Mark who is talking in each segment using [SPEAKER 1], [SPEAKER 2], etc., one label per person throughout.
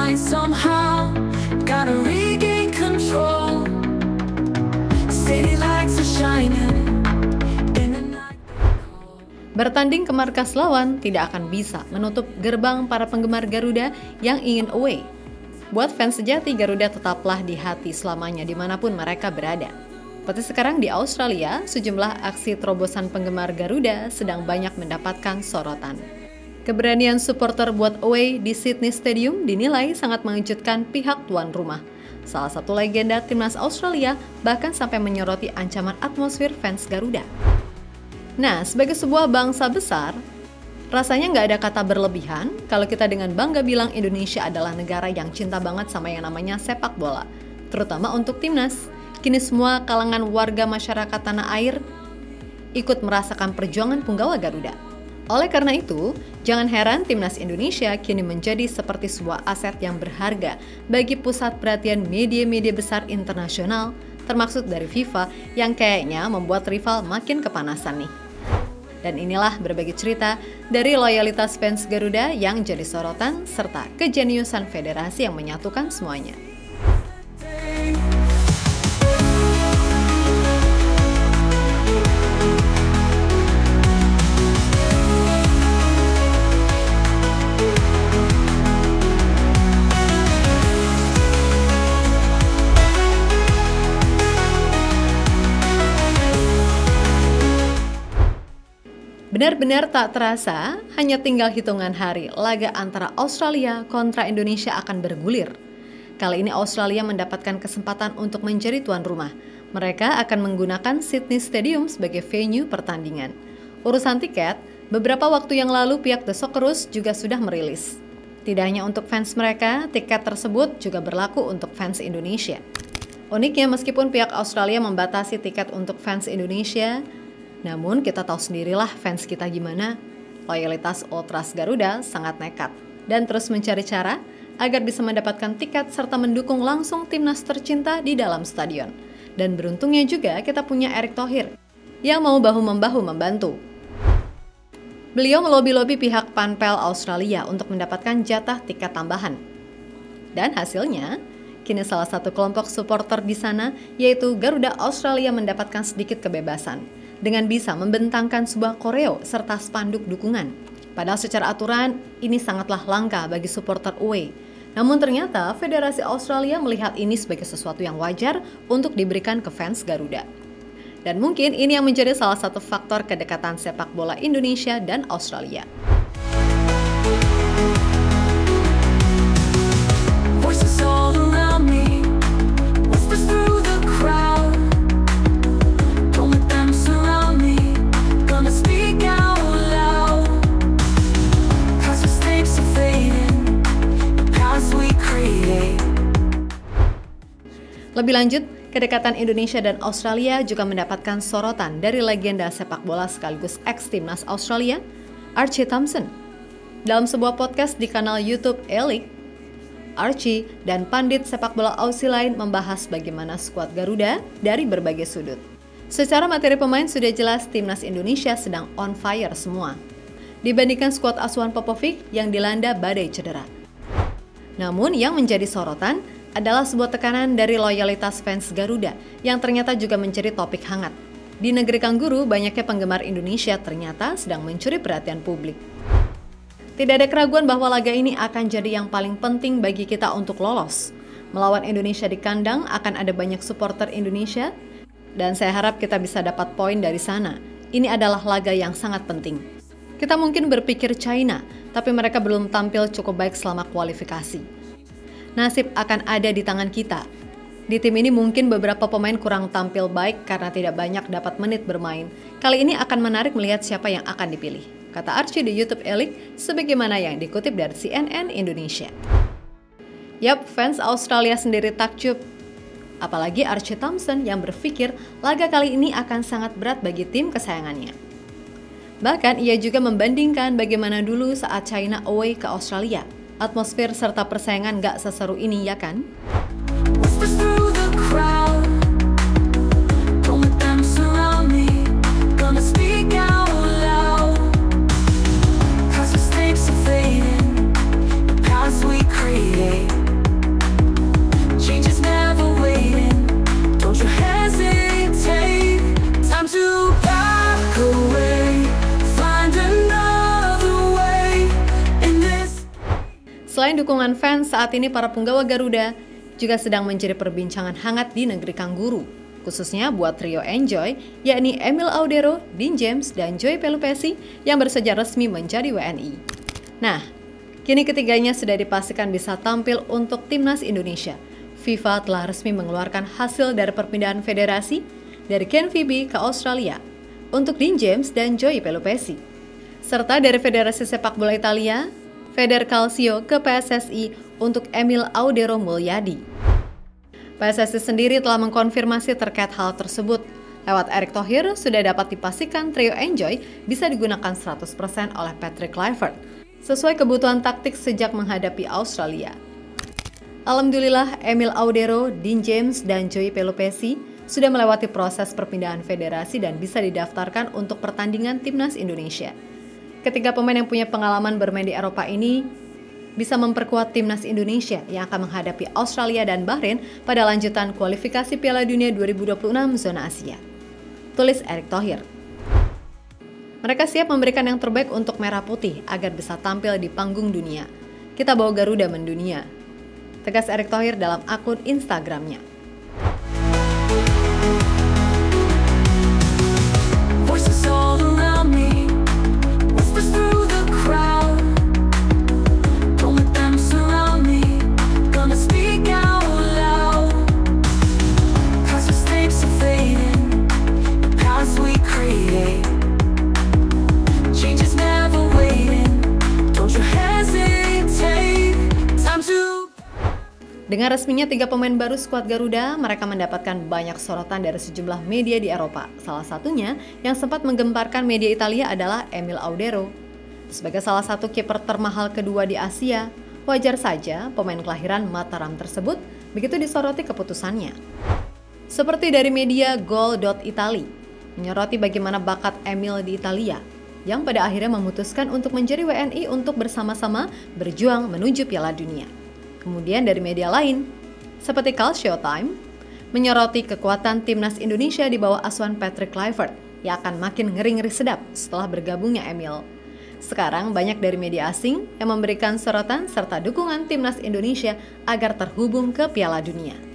[SPEAKER 1] mind somehow. Gotta regain control. City lights are shining in the night.
[SPEAKER 2] Bertanding ke markas lawan tidak akan bisa menutup gerbang para penggemar Garuda yang ingin away. Buat fans sejati, Garuda tetaplah di hati selamanya dimanapun mereka berada. Seperti sekarang di Australia, sejumlah aksi terobosan penggemar Garuda sedang banyak mendapatkan sorotan. Keberanian supporter buat away di Sydney Stadium dinilai sangat mengejutkan pihak tuan rumah. Salah satu legenda timnas Australia bahkan sampai menyoroti ancaman atmosfer fans Garuda. Nah, sebagai sebuah bangsa besar, rasanya nggak ada kata berlebihan kalau kita dengan bangga bilang Indonesia adalah negara yang cinta banget sama yang namanya sepak bola, terutama untuk timnas. Kini semua kalangan warga masyarakat tanah air ikut merasakan perjuangan punggawa Garuda. Oleh karena itu, jangan heran timnas Indonesia kini menjadi seperti sebuah aset yang berharga bagi pusat perhatian media-media besar internasional, termasuk dari FIFA yang kayaknya membuat rival makin kepanasan nih. Dan inilah berbagai cerita dari loyalitas fans Garuda yang jadi sorotan serta kejeniusan federasi yang menyatukan semuanya. Benar-benar tak terasa, hanya tinggal hitungan hari laga antara Australia kontra Indonesia akan bergulir. Kali ini Australia mendapatkan kesempatan untuk menjadi tuan rumah. Mereka akan menggunakan Sydney Stadium sebagai venue pertandingan. Urusan tiket, beberapa waktu yang lalu pihak The Socceroos juga sudah merilis. Tidak hanya untuk fans mereka, tiket tersebut juga berlaku untuk fans Indonesia. Uniknya, meskipun pihak Australia membatasi tiket untuk fans Indonesia, namun kita tahu sendirilah fans kita gimana. Loyalitas Ultras Garuda sangat nekat dan terus mencari cara agar bisa mendapatkan tiket serta mendukung langsung timnas tercinta di dalam stadion. Dan beruntungnya juga kita punya Erick Thohir yang mau bahu-membahu membantu. Beliau melobi-lobi pihak Panpel Australia untuk mendapatkan jatah tiket tambahan. Dan hasilnya, kini salah satu kelompok supporter di sana yaitu Garuda Australia mendapatkan sedikit kebebasan dengan bisa membentangkan sebuah koreo serta spanduk dukungan. Padahal secara aturan, ini sangatlah langka bagi supporter away. Namun ternyata Federasi Australia melihat ini sebagai sesuatu yang wajar untuk diberikan ke fans Garuda. Dan mungkin ini yang menjadi salah satu faktor kedekatan sepak bola Indonesia dan Australia. Lebih lanjut, kedekatan Indonesia dan Australia juga mendapatkan sorotan dari legenda sepak bola sekaligus ex-timnas Australia, Archie Thompson. Dalam sebuah podcast di kanal YouTube Elik, Archie dan pandit sepak bola Aussie lain membahas bagaimana skuad Garuda dari berbagai sudut. Secara materi pemain sudah jelas timnas Indonesia sedang on fire semua, dibandingkan skuad asuhan Popovic yang dilanda badai cedera. Namun yang menjadi sorotan adalah sebuah tekanan dari loyalitas fans Garuda yang ternyata juga menjadi topik hangat. Di negeri Kangguru, banyaknya penggemar Indonesia ternyata sedang mencuri perhatian publik. Tidak ada keraguan bahwa laga ini akan jadi yang paling penting bagi kita untuk lolos. Melawan Indonesia di kandang akan ada banyak supporter Indonesia, dan saya harap kita bisa dapat poin dari sana. Ini adalah laga yang sangat penting. Kita mungkin berpikir China, tapi mereka belum tampil cukup baik selama kualifikasi. Nasib akan ada di tangan kita. Di tim ini mungkin beberapa pemain kurang tampil baik karena tidak banyak dapat menit bermain. Kali ini akan menarik melihat siapa yang akan dipilih, kata Archie di YouTube Elik, sebagaimana yang dikutip dari CNN Indonesia. Yap, fans Australia sendiri takjub. Apalagi Archie Thompson yang berpikir laga kali ini akan sangat berat bagi tim kesayangannya. Bahkan ia juga membandingkan bagaimana dulu saat China away ke Australia. Atmosfer serta persaingan gak seseru ini, ya kan? Cause the stakes are fading as we create Selain dukungan fans, saat ini para punggawa Garuda juga sedang menjadi perbincangan hangat di negeri Kangguru, khususnya buat trio Enjoy, yakni Emil Audero, Dean James, dan Joey Pelupessy yang bersedia resmi menjadi WNI. Nah, kini ketiganya sudah dipastikan bisa tampil untuk timnas Indonesia. FIFA telah resmi mengeluarkan hasil dari perpindahan federasi dari Ken Phoebe ke Australia untuk Dean James dan Joey Pelupessy, serta dari Federasi Sepak Bola Italia, Federcalcio ke PSSI untuk Emil Audero Mulyadi. PSSI sendiri telah mengkonfirmasi terkait hal tersebut. Lewat Erick Thohir, sudah dapat dipastikan trio Enjoy bisa digunakan 100% oleh Patrick Kluivert, sesuai kebutuhan taktik sejak menghadapi Australia. Alhamdulillah, Emil Audero, Dean James, dan Joey Pelupessy sudah melewati proses perpindahan federasi dan bisa didaftarkan untuk pertandingan timnas Indonesia. Ketiga pemain yang punya pengalaman bermain di Eropa ini bisa memperkuat timnas Indonesia yang akan menghadapi Australia dan Bahrain pada lanjutan kualifikasi Piala Dunia 2026 zona Asia. Tulis Erick Thohir. Mereka siap memberikan yang terbaik untuk Merah Putih agar bisa tampil di panggung dunia. Kita bawa Garuda mendunia. Tegas Erick Thohir dalam akun Instagramnya. Dengan resminya 3 pemain baru skuad Garuda, mereka mendapatkan banyak sorotan dari sejumlah media di Eropa. Salah satunya yang sempat menggemparkan media Italia adalah Emil Audero. Sebagai salah satu kiper termahal kedua di Asia, wajar saja pemain kelahiran Mataram tersebut begitu disoroti keputusannya. Seperti dari media Goal.Italy, menyoroti bagaimana bakat Emil di Italia, yang pada akhirnya memutuskan untuk menjadi WNI untuk bersama-sama berjuang menuju Piala Dunia. Kemudian dari media lain, seperti Calcio Time, menyoroti kekuatan timnas Indonesia di bawah asuhan Patrick Kluivert yang akan makin ngeri-ngeri sedap setelah bergabungnya Emil. Sekarang banyak dari media asing yang memberikan sorotan serta dukungan timnas Indonesia agar terhubung ke Piala Dunia.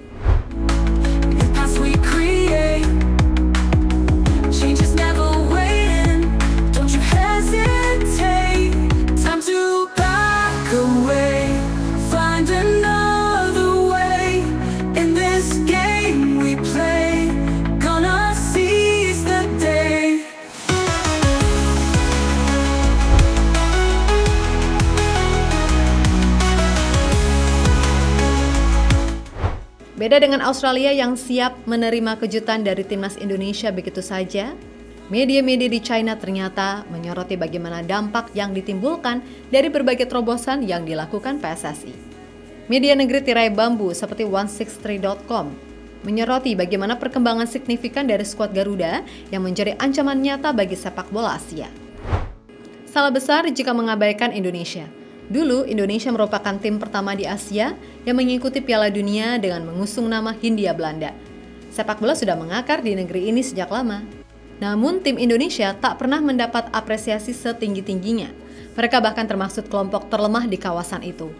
[SPEAKER 2] Beda dengan Australia yang siap menerima kejutan dari timnas Indonesia begitu saja, media-media di China ternyata menyoroti bagaimana dampak yang ditimbulkan dari berbagai terobosan yang dilakukan PSSI. Media negeri tirai bambu seperti 163.com menyoroti bagaimana perkembangan signifikan dari skuad Garuda yang menjadi ancaman nyata bagi sepak bola Asia. Salah besar jika mengabaikan Indonesia. Dulu, Indonesia merupakan tim pertama di Asia yang mengikuti Piala Dunia dengan mengusung nama Hindia Belanda. Sepak bola sudah mengakar di negeri ini sejak lama. Namun, tim Indonesia tak pernah mendapat apresiasi setinggi-tingginya. Mereka bahkan termasuk kelompok terlemah di kawasan itu.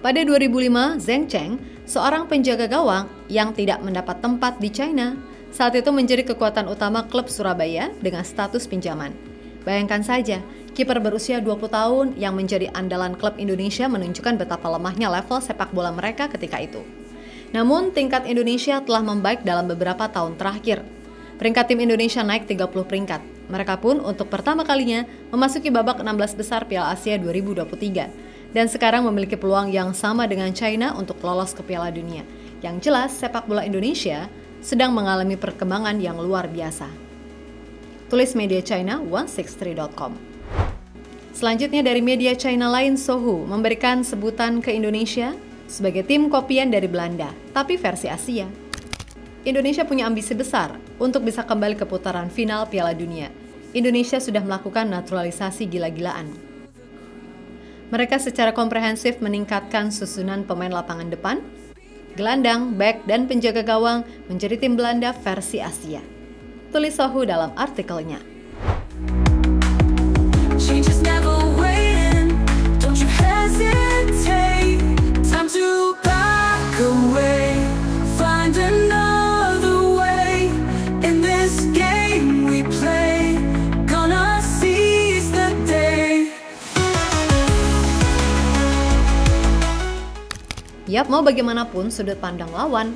[SPEAKER 2] Pada 2005, Zheng Cheng, seorang penjaga gawang yang tidak mendapat tempat di China, saat itu menjadi kekuatan utama klub Surabaya dengan status pinjaman. Bayangkan saja, kiper berusia 20 tahun yang menjadi andalan klub Indonesia menunjukkan betapa lemahnya level sepak bola mereka ketika itu. Namun, tingkat Indonesia telah membaik dalam beberapa tahun terakhir. Peringkat tim Indonesia naik 30 peringkat. Mereka pun untuk pertama kalinya memasuki babak 16 besar Piala Asia 2023. Dan sekarang memiliki peluang yang sama dengan China untuk lolos ke Piala Dunia. Yang jelas, sepak bola Indonesia sedang mengalami perkembangan yang luar biasa. Tulis media China 163.com. Selanjutnya dari media China lain, Sohu memberikan sebutan ke Indonesia sebagai tim kopian dari Belanda, tapi versi Asia. Indonesia punya ambisi besar untuk bisa kembali ke putaran final Piala Dunia. Indonesia sudah melakukan naturalisasi gila-gilaan. Mereka secara komprehensif meningkatkan susunan pemain lapangan depan, gelandang, bek, dan penjaga gawang menjadi tim Belanda versi Asia. Tulis Sohu dalam artikelnya. Change is never waiting, don't you hesitate. Yap, mau bagaimanapun sudut pandang lawan.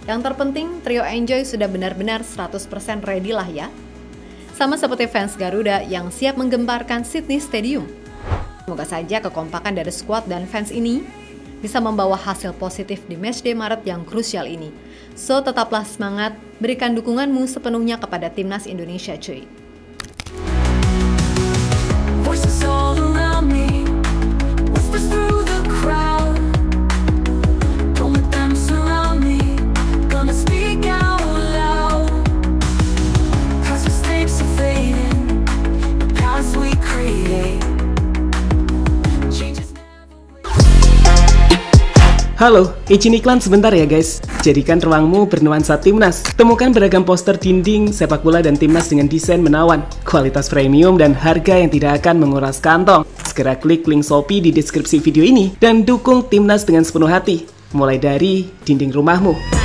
[SPEAKER 2] Yang terpenting, trio Enjoy sudah benar-benar 100% ready lah ya. Sama seperti fans Garuda yang siap menggemparkan Sydney Stadium. Semoga saja kekompakan dari skuad dan fans ini bisa membawa hasil positif di matchday Maret yang krusial ini. So, tetaplah semangat, berikan dukunganmu sepenuhnya kepada Timnas Indonesia cuy.
[SPEAKER 1] Voices all around me, whispers through the crowd. Don't let them surround me, gonna speak out loud. Past mistakes are fading, the paths we create. Changes never wait.
[SPEAKER 3] Halo, izin iklan sebentar ya guys. Jadikan ruangmu bernuansa Timnas. Temukan beragam poster dinding, sepak bola dan Timnas dengan desain menawan, kualitas premium dan harga yang tidak akan menguras kantong. Segera klik link Shopee di deskripsi video ini dan dukung Timnas dengan sepenuh hati. Mulai dari dinding rumahmu.